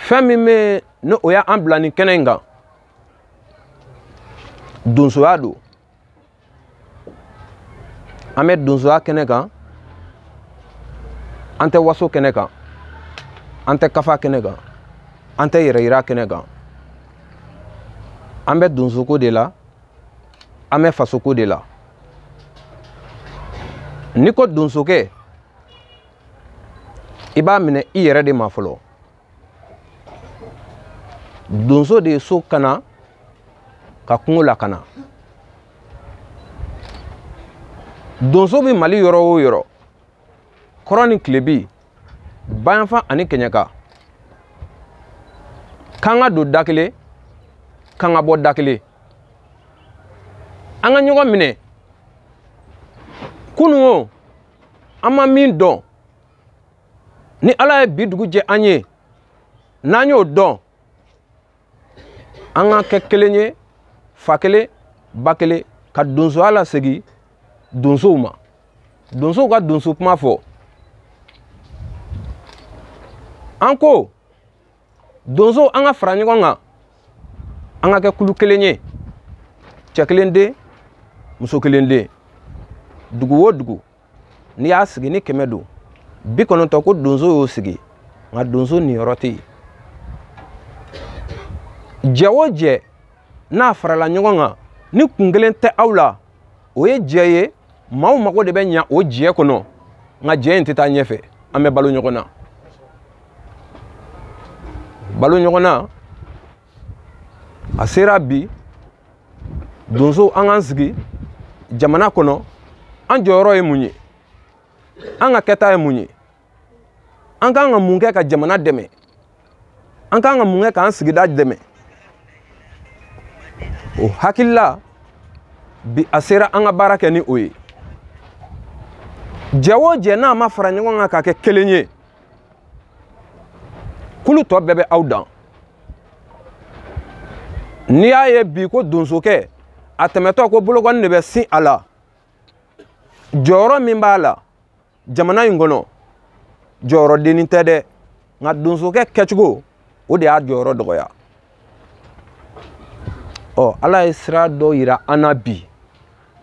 Femme me no oya ambla ni kenenga dunsoya do ame dunsoya kenega ante waso kenega ante kafa kenega ante yira kenega ambe dunsoko de la ame fasoko de la niko dunsoke iba mine i yɛrɛ de ma fɔlɔ donso de so kana ka kungo la kana donso bi Mali yɔrɔ o yɔrɔ kɔrɔ ni kilebi bayanfa ani kɛɲɛka kan ka don da kelen kan ka bɔ da kelen an ka ɲɔgɔn minɛ kunu o an ma min dɔn ni Ala ye bi dugu jɛ an ye n'an y'o dɔn an ka kɛ kelen ye fa kelen ba kelen ka donsoya la segin donsow ma donsow ka donso kuma fɔ an ko donsow an ka fara ɲɔgɔn kan an ka kɛ kulu kelen ye cɛ kelen den muso kelen den dugu o dugu n'i y'a sigi ni 100 don 90 ko donso y'o sigi nka donso niyɔrɔ tɛ yen jɛ o jɛ n'a farala ɲɔgɔn kan ni kun kelen tɛ aw la o ye jɛ ye maaw mago de bɛ ɲa o jɛ kɔnɔ nka jɛ in tɛ taa ɲɛfɛ an bɛ balo ɲɔgɔn na balo ɲɔgɔn na a sera bi donso an k'an sigi jamana kɔnɔ an jɔyɔrɔ ye mun ye an ka kɛta ye mun ye an kan ka mun kɛ ka jamana dɛmɛ an kan ka mun kɛ k'an sigida dɛmɛ o hakilila bi a sera an ka baara kɛ ni o ye jɛ o jɛ n'a ma fara ɲɔgɔn kan ka kɛ kelen ye kulu tɔ bɛɛ bɛ aw dan n'i y'a ye bi ko donsokɛ a tɛmɛtɔ ko bolokɔni de bɛ sin a la jɔyɔrɔ min b'a la jamana in kɔnɔ jɔyɔrɔ dennin tɛ dɛ nka donsokɛ kɛcogo o de y'a jɔyɔrɔ dɔgɔya Ala ye sira dɔ yira an na bi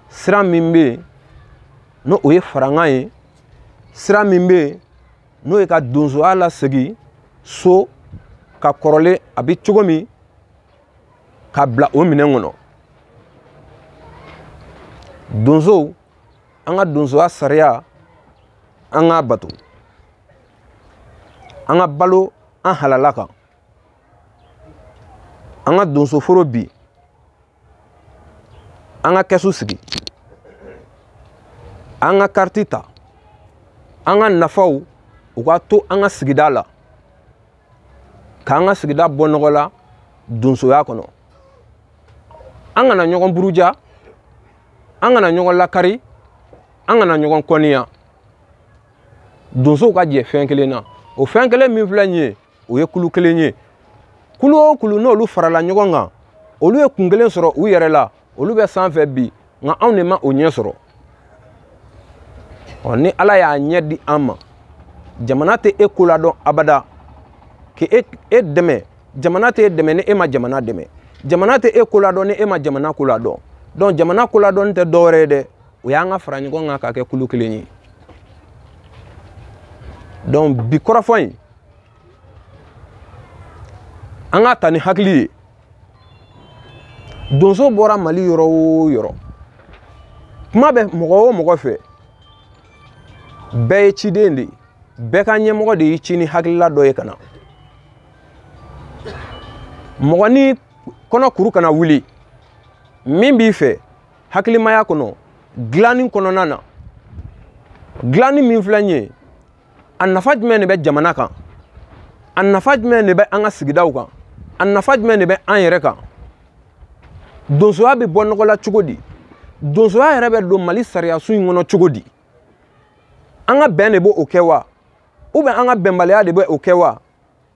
sira min bɛ yen n'o ye farankan ye sira min bɛ yen n'o ye ka donsoya lasegin so ka kɔrɔlen a bɛ cogo min ka bila o minɛn kɔnɔ donsow an ka donsoya sariya an ka bato an ka balo an halala kan an ka donso foro bi an ka kɛsu sigi an ka kariti ta an ka nafaw u ka to an ka sigida la k'an ka sigida bɔ nɔgɔ la donsoya kɔnɔ an kana ɲɔgɔn buruja an kana ɲɔgɔn lakari an kana ɲɔgɔn kɔniya donsow ka jɛ fɛn kelen na o fɛn kelen min filɛ nin ye o ye kulu kelen ye kulu o kulu n'olu farala ɲɔgɔn kan olu ye kun kelen sɔrɔ u yɛrɛ la olu bɛ sanfɛ bi nka anw de ma o ɲɛ sɔrɔ ni Ala y'a ɲɛ di an ma jamana tɛ e ko ladɔn abada k'e dɛmɛ jamana tɛ e dɛmɛ ni e ma jamana dɛmɛ jamana tɛ e ko ladɔn ni e ma jamana ko ladɔn donc jamana ko ladɔn tɛ dɔwɛrɛ ye dɛ o y'an ka fara ɲɔgɔn kan ka kɛ kulu kelen ye donc bi kɔrɔfɔ in an ka ta ni hakili ye donso bɔra Mali yɔrɔ o yɔrɔ kuma bɛ mɔgɔ o mɔgɔ fɛ bɛɛ ye ciden de ye bɛɛ ka ɲɛmɔgɔ de y'i ci ni hakilila dɔ ye ka na mɔgɔ ni kɔnɔ kuru kana wuli min b'i fɛ hakilimaya kɔnɔ dilanni kɔnɔna na dilanni min filɛ nin ye a nafa jumɛn de bɛ jamana kan an nafa jumɛn de bɛ an ka sigidaw kan an nafa jumɛn de bɛ an yɛrɛ kan donsoya bɛ bɔ nɔgɔ la cogo di donsoya yɛrɛ bɛ don Mali sariya sun in kɔnɔ cogo di an ka bɛn de b'o kɛ wa ou bien an ka bɛnbaliya de bɛ o kɛ wa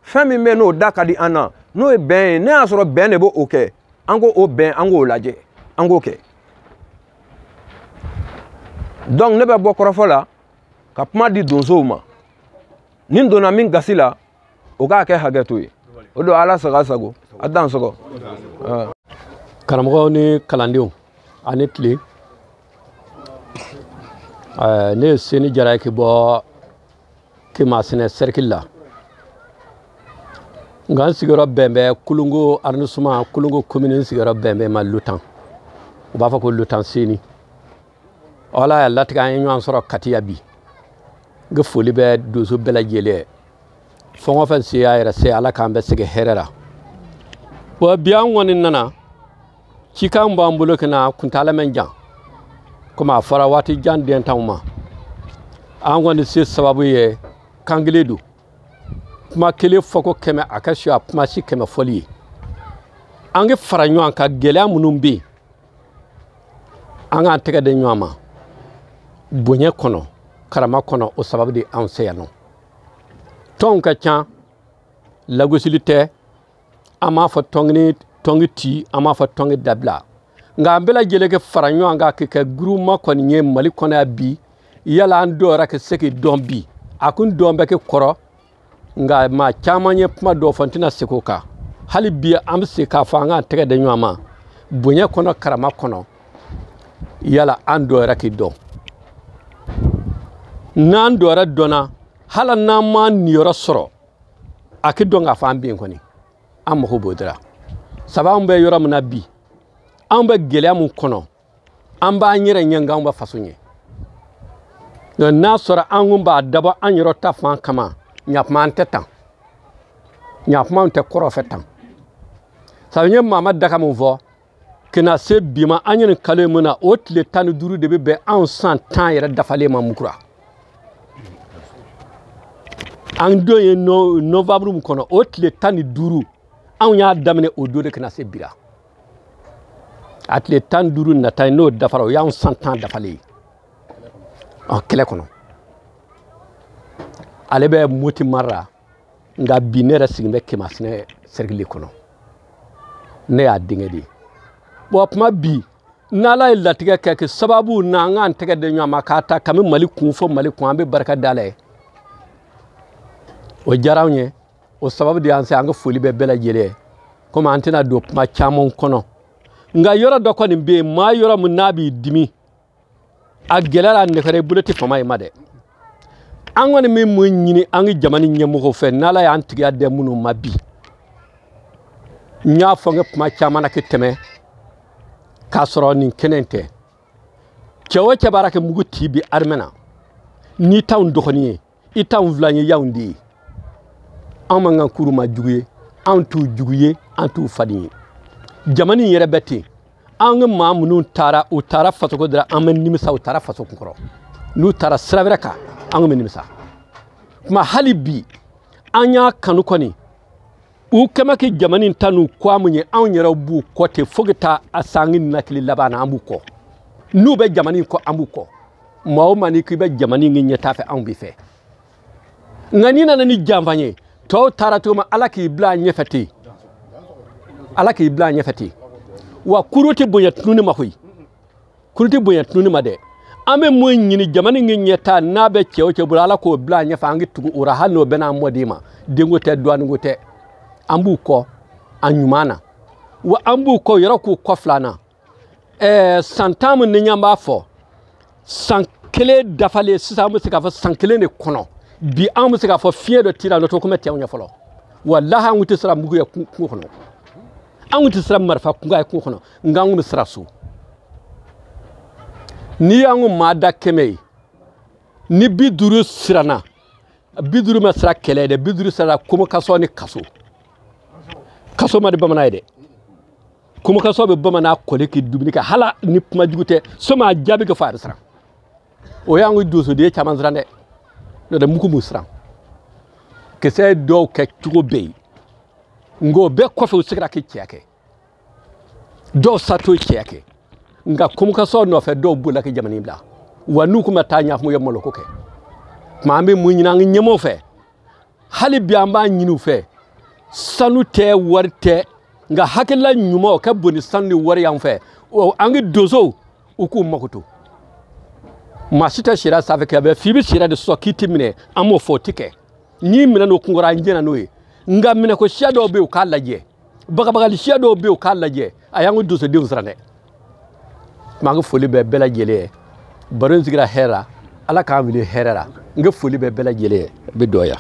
fɛn min bɛ n'o da ka di an na n'o ye bɛn ye ne y'a sɔrɔ bɛn de b'o kɛ an ko o bɛn an k'o lajɛ an k'o kɛ donc ne bɛ bɔ kɔrɔfɔ la ka kuma di donsow ma ni donna min gasi la o k'a kɛ hakɛ to ye o don Ala saga sago a dan sɔgɔ karamɔgɔw ni kalandenw ani tile ne ye Seni Jara ki bɔ Kɛmasɛnɛ cercle la nka n sigiyɔrɔ bɛn bɛ Kulungo arrondissement Kulungo commune n sigiyɔrɔ bɛn bɛ ma Lutan u b'a fɔ ko Lutan Seni Ala y'a latigɛ an ye ɲɔgɔn sɔrɔ Katiya bi n ka foli bɛ donso bɛɛ lajɛlen fɛn o fɛn se y'a yɛrɛ se Ala k'an bɛ segin hɛrɛ la bon bi an kɔni nana cikan b'an bolo ka na kuntala min jan komi a fɔra waati jan den t'anw ma an kɔni se sababu ye kan kelen don kuma kelen fɔ ko 100 a ka su a kuma si 100 fɔli ye an ka fara ɲɔgɔn kan gɛlɛya minnu bɛ yen an k'an tɛgɛ di ɲɔgɔn ma bonya kɔnɔ karama kɔnɔ o sababu de anw se yan nɔ tɔnw ka ca lagosili tɛ an m'a fɔ tɔngi ti an m'a fɔ tɔngi dabila nka an bɛɛ lajɛlen ka fara ɲɔgɔn kan ka kɛ groupement kɔni ye Mali kɔnɔ yan bi yala an dɔw yɛrɛ ka se k'i dɔn bi a kun dɔn bɛ kɛ kɔrɔ nka maa caman ye kuma dɔw fɔ n tɛna segin o kan hali bi an bɛ se k'a fɔ an k'an tɛgɛ di ɲɔgɔn ma bonya kɔnɔ karama kɔnɔ yala an dɔw yɛrɛ k'i dɔn n'an dɔw yɛrɛ dɔnna hali n'an ma niyɔrɔ sɔrɔ a k'i dɔn k'a fɔ an bɛ yen kɔni an mago b'o de la sabu an bɛ yɔrɔ min na bi an bɛ gɛlɛya min kɔnɔ an b'an yɛrɛ ɲɛ nka an bɛ faso ɲɛ nka n'a sɔrɔ an kun b'a dabɔ an yɛrɛ ta fan kama ɲakuma an tɛ tan ɲakuma tɛ kɔrɔ fɛ tan sabu n ye Mama Daka min fɔ ka na se bi ma an ye nin kalo min na o tile 15 de bɛ bɛn anw san 10 yɛrɛ dafalen ma mukura an don ye novembre min kɔnɔ o tile 15 anw y'a daminɛ o don de ka na se bira a tile 15 nata n'o dafara o y'anw san 10 dafalen kɛlɛ kɔnɔ ale bɛ Moti mara nka bi ne yɛrɛ sigin bɛ Kɛmasɛnɛ cercle kɔnɔ ne y'a denkɛ de ye bon kuma bi n'Ala ye latigɛ kɛ sababu na an k'an tɛgɛ di ɲɔgɔn ma k'a ta kami Mali kun fɔ Mali kun an bɛ barika da la ye o diyara anw ye o sababu de y'an se an ka foli bɛ bɛɛ lajɛlen ye komi an tɛna don kuma caman kɔnɔ nka yɔrɔ dɔ kɔni bɛ yen maa yɔrɔ min n'a b'i dimi a gɛlɛyara a nɛgɛra i bolo tɛ fama ye ma dɛ an kɔni bɛ mun ɲini an ka jamana ɲɛmɔgɔw fɛ n'Ala y'an tigiya di minnu ma bi n y'a fɔ n ka kuma caman na ka tɛmɛ k'a sɔrɔ nin kɛnɛ in tɛ cɛ o cɛ b'a kɛ mugu ti bi armée na n'i t'anw dɔgɔnin ye i t'anw filan ye y'anw de ye anw man kan kuru ma jugu ye anw t'u jugu ye an t'u faden ye jamana in yɛrɛ bɛ ten an ka maa minnu taara u taara fasoko dira an bɛ nimisa u taara faso kun kɔrɔ n'u taara sira wɛrɛ kan an bɛ nimisa kuma hali bi an y'a kanu kɔni u kɛmɛ kɛ jamana in ta n'u kɔ mun ye anw yɛrɛ b'u kɔ ten fo ka taa a sangi nakili laban na an b'u kɔ n'u bɛ jamana in kɔ an b'u kɔ maa o maa n'i k'i bɛ jamana in ɲɛtaa fɛ anw b'i fɛ nka n'i nana ni janfa ye tɔw taara cogo min Ala k'i bila ɲɛfɛ ten Ala k'i bila ɲɛfɛ ten wa kuru tɛ bonya tununi ma koyi kuru tɛ bonya tununi ma dɛ an bɛ mun ɲini jamana in ɲɛtaa n'a bɛ cɛ o cɛ bolo Ala k'o bila ɲɛfɛ an ka tugu o la hali n'o bɛ n'an mɔden ma denko tɛ dɔɔninko tɛ an b'u kɔ a ɲuman na wa an b'u kɔ yɔrɔ k'u kɔ filan na san 10 min ni ɲan b'a fɔ san 1 dafalen sisan an bɛ se k'a fɔ san 1 de kɔnɔ bi an bɛ se k'a fɔ fiɲɛ dɔ cira n'o kuma tɛ anw ɲɛ fɔlɔ walahi an kun tɛ siran mugu ye kungo kɔnɔ an kun tɛ siran marifa kungo ye kungo kɔnɔ nka an kun bɛ siran so n'i y'an ko maa da 100 ye ni 50 siranna 50 ma sira kɛlɛ dɛ 50 sira komakasɔ ni kaso kaso ma di bamanan ye dɛ komakasɔ bɛ bamanan kɔli k'i dumuni kɛ hala ni kuma jugu tɛ soma a jaabi kɛ fɔ a bɛ siran o y'an ko donsoden caman siran dɛ n'o tɛ mugu m'u siran kisɛ dɔw kɛ cogo bɛ yen nka o bɛɛ kɔfɛ u sigira kɛ cɛya kɛ dɔw sato cɛya kɛ nka communication nɔfɛ dɔw bolila kɛ jamana in bila wa n'u kun bɛ taa ɲɛfɔ ye maloko kɛ tuma an bɛ mun ɲini an ka ɲɛmɔgɔw fɛ hali bi an b'a ɲini u fɛ sanu tɛ wari tɛ nka hakilila ɲuman o ka bon ni sanu ni wari y'an fɛ an ka donsow u k'u mago to maa si tɛ sariya sanfɛ kɛ bɛ f'i bɛ sariya de sɔrɔ k'i ti minɛ an m'o fɔ o ti kɛ n'i minɛ n'o kunkɔrɔ an jɛna n'o ye nka minɛ ko siya dɔw bɛ yen u k'a lajɛ bagabagali siya dɔw bɛ yen u k'a lajɛ a y'an ka donsodenw siran dɛ tuma an ka foli bɛ bɛɛ lajɛlen ye baro in sigira hɛrɛ la ala k'an wuli hɛrɛ la n ka foli bɛ bɛɛ lajɛlen ye n bɛ dɔgɔya